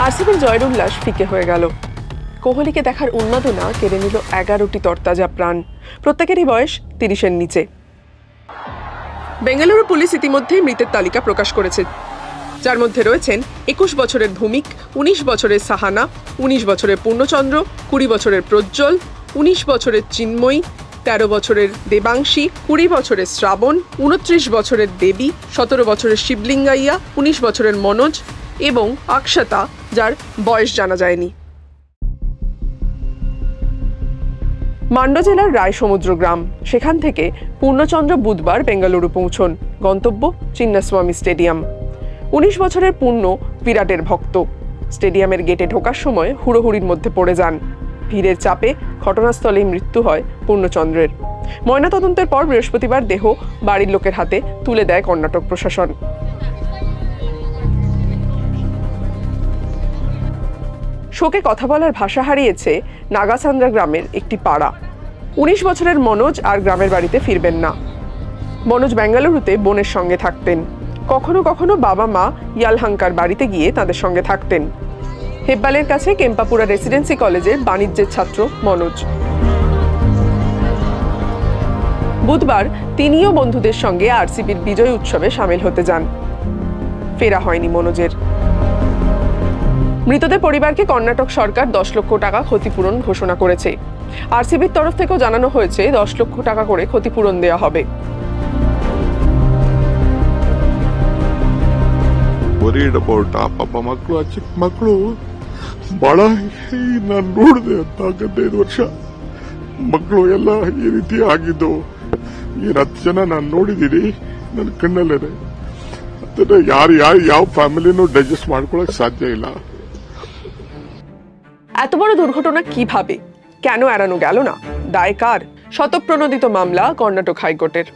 আরসিবির জয়ের উল্লাস ফিকে হয়ে গেল। কোহলিকে দেখার উন্মাদনা কেড়ে নিল 11টি তরতাজা প্রাণ, প্রত্যেকেরই বয়স 30-এর নিচে। বেঙ্গালুরু পুলিশ ইতিমধ্যেই মৃতের তালিকা প্রকাশ করেছে, যার মধ্যে রয়েছেন 21 বছরের ভূমিক, 19 বছরের সাহানা, 19 বছরের পূর্ণচন্দ্র, 20 বছরের প্রজ্জ্বল, 19 বছরের চিন্ময়ী, 13 বছরের দেবাংশী, 20 বছরের শ্রাবণ, 29 বছরের দেবী, 17 বছরের শিবলিঙ্গাইয়া, 19 বছরের মনোজ এবং অক্ষতা, যার বয়স জানা যায়নি। মান্ডা জেলার রায়সমুদ্র গ্রাম, সেখান থেকে পূর্ণচন্দ্র বুধবার বেঙ্গালুরু পৌঁছন, গন্তব্য চিন্নাস্বামী স্টেডিয়াম। 19 বছরের পূর্ণ বিরাটের ভক্ত। স্টেডিয়ামের গেটে ঢোকার সময় হুড়োহুড়ির মধ্যে পড়ে যান। ভিড়ের চাপে ঘটনাস্থলেই মৃত্যু হয় পূর্ণচন্দ্রের। ময়নাতদন্তের পর বৃহস্পতিবার দেহ বাড়ির লোকের হাতে তুলে দেয় কর্ণাটক প্রশাসন। শোকে কথা বলার ভাষা হারিয়েছে নাগাসান্দ্রা গ্রামের একটি পাড়া। 19 বছরের মনোজ আর গ্রামের বাড়িতে ফিরবেন না। মনোজ বেঙ্গালুরুতে বোনের সঙ্গে থাকতেন। কখনো কখনো বাবা মা ইয়ালহাঙ্কার বাড়িতে গিয়ে তাদের সঙ্গে থাকতেন। হেব্বালের কাছে কেম্পাপুরা রেসিডেন্সি কলেজের বাণিজ্যের ছাত্র মনোজ। বুধবার তিনিও বন্ধুদের সঙ্গে আরসিবির বিজয় উৎসবে সামিল হতে যান। ফেরা হয়নি মনোজের। মৃতদের পরিবারকে কর্ণাটক সরকার 10 লক্ষ টাকা ক্ষতিপূরণ ঘোষণা করেছে। আরসিবির তরফ থেকেও জানানো হয়েছে 10 লক্ষ টাকা করে ক্ষতিপূরণ দেওয়া হবে। worried about ಪಾಪ ಮಕ್ಕಳು ಚಿಕ್ಕ ಮಕ್ಕಳು ಬಹಳ ನಾನು ನೋಡಿದೆ ಅಂತ 15 ವರ್ಷ ಮಕ್ಕಳು ಎಲ್ಲ ಈ ರೀತಿ ಆಗಿದ್ದು ಏನು 10 ಜನ ನಾನು ನೋಡಿದ್ದೀನಿ ನನ್ನ ಕಣ್ಣಲ್ಲೇ। ಅದನ್ನ ಯಾವ ಫ್ಯಾಮಿಲಿನೂ ಡೈಜೆಸ್ಟ್ ಮಾಡ್ಕೊಳಕ್ সাধ্য ಇಲ್ಲ। এত বড় দুর্ঘটনা কিভাবে, কেন এড়ানো গেল না? দায় কার? শতপ্রণোদিত মামলা কর্ণাটক হাইকোর্টের।